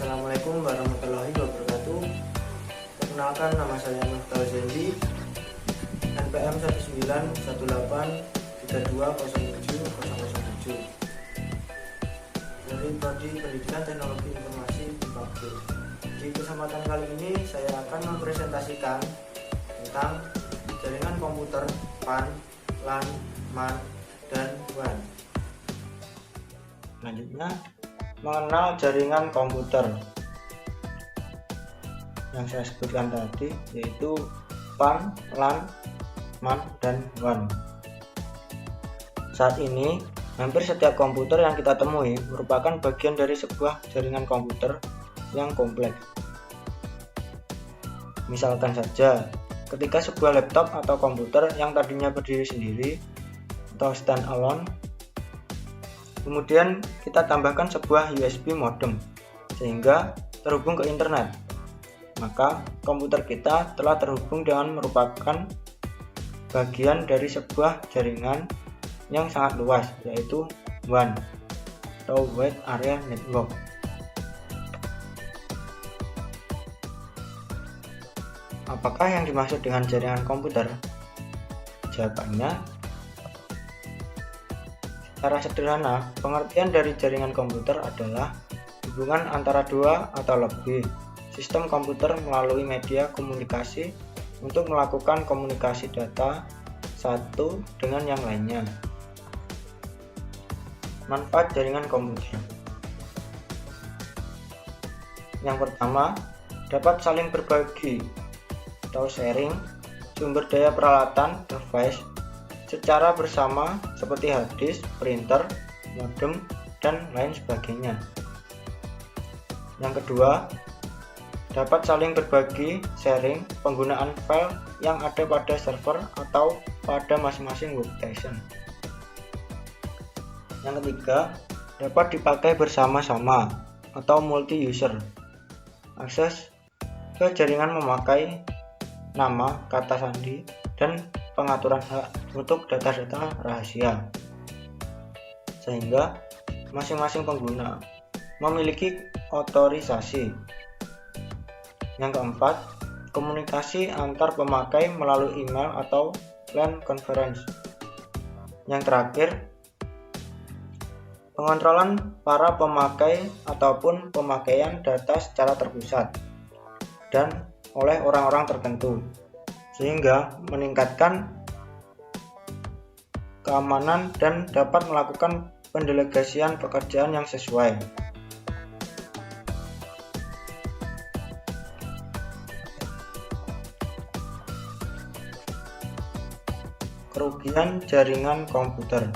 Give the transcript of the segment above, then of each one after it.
Assalamualaikum warahmatullahi wabarakatuh. Perkenalkan, nama saya Muhtal Zendi, NPM 1918320707 dari Prodi Pendidikan Teknologi Informasi IPB. Di kesempatan kali ini saya akan mempresentasikan tentang jaringan komputer PAN, LAN, MAN, dan WAN. Selanjutnya, mengenal jaringan komputer yang saya sebutkan tadi, yaitu PAN, LAN, MAN, dan WAN. Saat ini, hampir setiap komputer yang kita temui merupakan bagian dari sebuah jaringan komputer yang kompleks. Misalkan saja, ketika sebuah laptop atau komputer yang tadinya berdiri sendiri atau stand alone, kemudian kita tambahkan sebuah USB modem sehingga terhubung ke internet, maka komputer kita telah terhubung dengan merupakan bagian dari sebuah jaringan yang sangat luas, yaitu WAN atau Wide Area Network. Apakah yang dimaksud dengan jaringan komputer? Jawabannya, secara sederhana, pengertian dari jaringan komputer adalah hubungan antara dua atau lebih sistem komputer melalui media komunikasi untuk melakukan komunikasi data satu dengan yang lainnya. Manfaat jaringan komputer. Yang pertama, dapat saling berbagi atau sharing sumber daya peralatan device secara bersama seperti hard disk, printer, modem, dan lain sebagainya. Yang kedua, dapat saling berbagi sharing penggunaan file yang ada pada server atau pada masing-masing workstation. Yang ketiga, dapat dipakai bersama-sama atau multi-user. Akses ke jaringan memakai nama, kata sandi, dan pengaturan hak untuk data-data rahasia, sehingga masing-masing pengguna memiliki otorisasi. Yang keempat, komunikasi antar pemakai melalui email atau LAN conference. Yang terakhir, pengontrolan para pemakai ataupun pemakaian data secara terpusat dan oleh orang-orang tertentu, sehingga meningkatkan keamanan dan dapat melakukan pendelegasian pekerjaan yang sesuai. Kerugian jaringan komputer.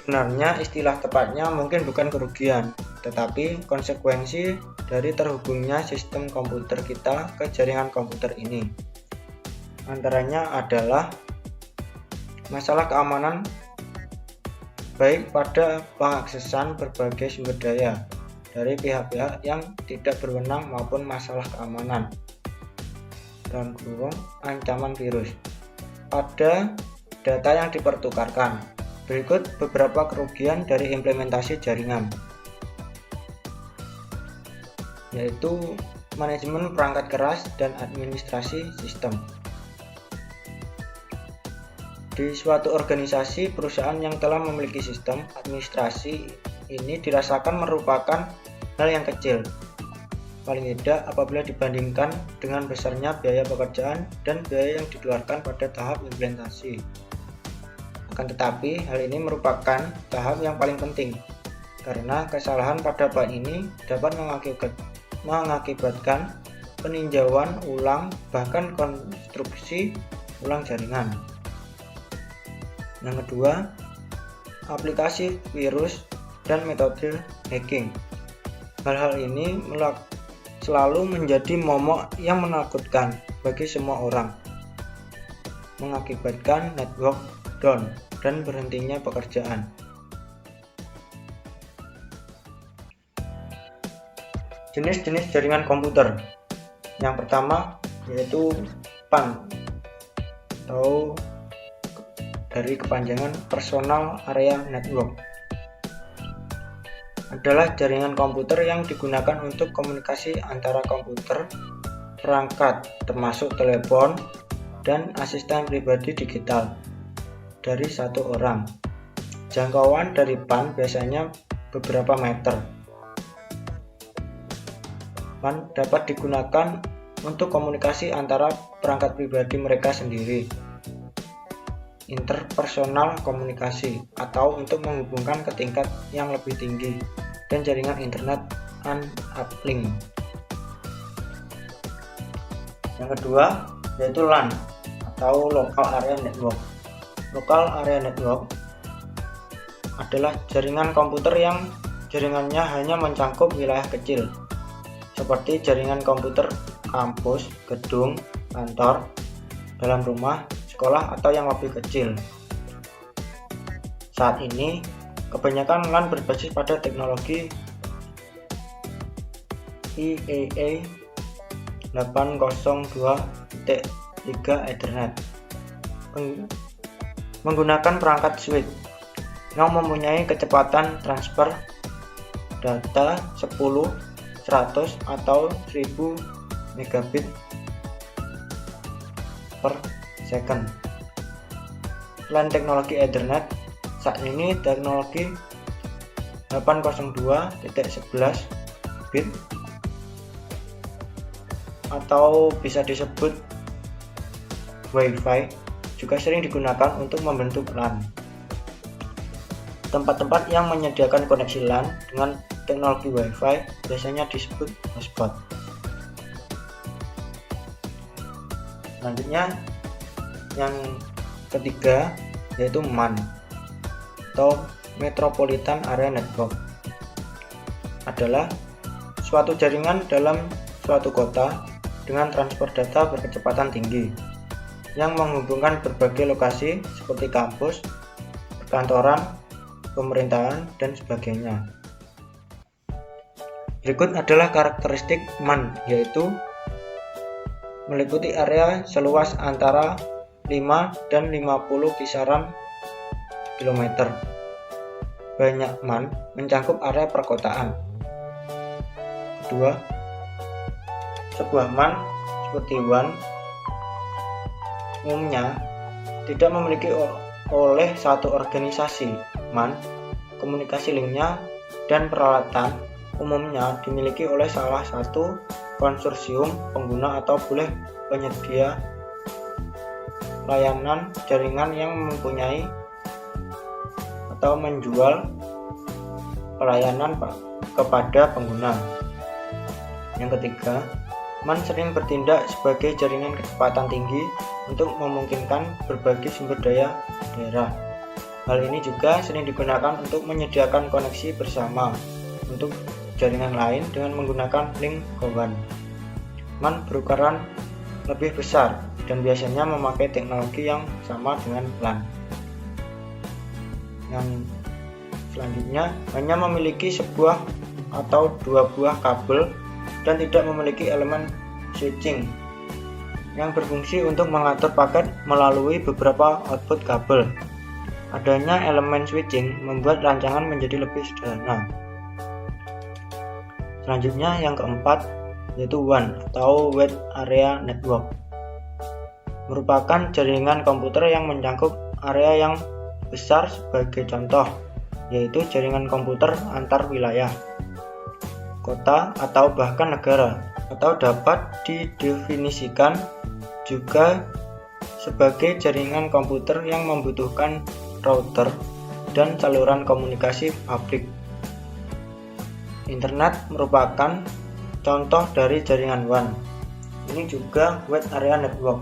Sebenarnya istilah tepatnya mungkin bukan kerugian, tetapi konsekuensi dari terhubungnya sistem komputer kita ke jaringan komputer ini. Antaranya adalah masalah keamanan, baik pada pengaksesan berbagai sumber daya dari pihak-pihak yang tidak berwenang maupun masalah keamanan ancaman virus pada data yang dipertukarkan. Berikut beberapa kerugian dari implementasi jaringan, yaitu manajemen perangkat keras dan administrasi sistem. Di suatu organisasi perusahaan yang telah memiliki sistem administrasi ini dirasakan merupakan hal yang kecil, paling tidak apabila dibandingkan dengan besarnya biaya pekerjaan dan biaya yang dikeluarkan pada tahap implementasi. Akan tetapi, hal ini merupakan tahap yang paling penting, karena kesalahan pada bab ini dapat mengakibatkan peninjauan ulang bahkan konstruksi ulang jaringan. Yang kedua, aplikasi virus dan metode hacking. Hal-hal ini selalu menjadi momok yang menakutkan bagi semua orang, mengakibatkan network down dan berhentinya pekerjaan. Jenis-jenis jaringan komputer. Yang pertama yaitu PAN atau dari kepanjangan Personal Area Network. adalah jaringan komputer yang digunakan untuk komunikasi antara komputer, perangkat termasuk telepon, dan asisten pribadi digital dari satu orang. Jangkauan dari PAN biasanya beberapa meter. PAN dapat digunakan untuk komunikasi antara perangkat pribadi mereka sendiri, interpersonal komunikasi, atau untuk menghubungkan ke tingkat yang lebih tinggi, dan jaringan internet uplink. Yang kedua yaitu LAN atau Local Area Network. Local Area Network adalah jaringan komputer yang jaringannya hanya mencakup wilayah kecil, seperti jaringan komputer kampus, gedung, kantor, dalam rumah, sekolah, atau yang lebih kecil. Saat ini, kebanyakan LAN berbasis pada teknologi IEEE 802.3 Ethernet menggunakan perangkat switch yang mempunyai kecepatan transfer data 10, 100, atau 1000 megabit per second. Selain teknologi Ethernet, saat ini teknologi 802.11 bit atau bisa disebut Wi-Fi juga sering digunakan untuk membentuk LAN. Tempat-tempat yang menyediakan koneksi LAN dengan teknologi Wi-Fi biasanya disebut hotspot. Selanjutnya yang ketiga yaitu MAN atau Metropolitan Area Network, adalah suatu jaringan dalam suatu kota dengan transfer data berkecepatan tinggi yang menghubungkan berbagai lokasi seperti kampus, perkantoran, pemerintahan, dan sebagainya. Berikut adalah karakteristik MAN, yaitu meliputi area seluas antara 5 dan 50 kisaran kilometer. Banyak MAN mencakup area perkotaan. Kedua, sebuah MAN seperti WAN umumnya tidak memiliki oleh satu organisasi. MAN, komunikasi linknya, dan peralatan umumnya dimiliki oleh salah satu konsorsium pengguna atau boleh penyedia layanan jaringan yang mempunyai atau menjual pelayanan kepada pengguna. Yang ketiga, MAN sering bertindak sebagai jaringan kecepatan tinggi untuk memungkinkan berbagai sumber daya daerah. Hal ini juga sering digunakan untuk menyediakan koneksi bersama untuk jaringan lain dengan menggunakan link WAN. MAN berukuran lebih besar dan biasanya memakai teknologi yang sama dengan LAN. Yang selanjutnya hanya memiliki sebuah atau dua buah kabel dan tidak memiliki elemen switching yang berfungsi untuk mengatur paket melalui beberapa output kabel. Adanya elemen switching membuat rancangan menjadi lebih sederhana. Selanjutnya yang keempat yaitu WAN atau Wide Area Network, merupakan jaringan komputer yang mencakup area yang besar. Sebagai contoh yaitu jaringan komputer antar wilayah, kota, atau bahkan negara, atau dapat didefinisikan juga sebagai jaringan komputer yang membutuhkan router dan saluran komunikasi publik. Internet merupakan contoh dari jaringan WAN. Ini juga Wide Area Network,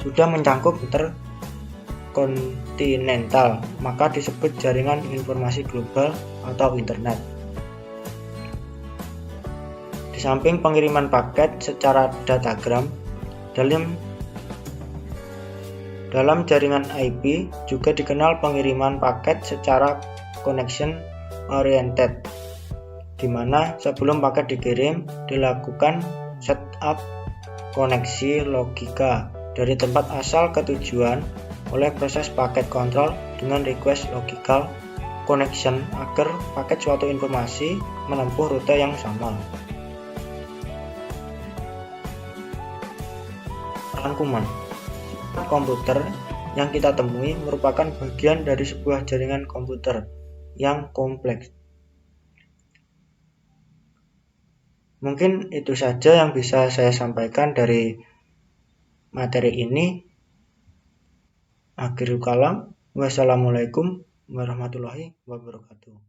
sudah mencakup interkontinental, maka disebut jaringan informasi global atau internet. Di samping pengiriman paket secara datagram, dalam jaringan IP juga dikenal pengiriman paket secara connection oriented, di mana sebelum paket dikirim dilakukan setup koneksi logika dari tempat asal ke tujuan oleh proses paket control dengan request logical connection agar paket suatu informasi menempuh rute yang sama. Rangkuman. Komputer yang kita temui merupakan bagian dari sebuah jaringan komputer yang kompleks. Mungkin itu saja yang bisa saya sampaikan dari materi ini. Akhirul kalam, wassalamualaikum warahmatullahi wabarakatuh.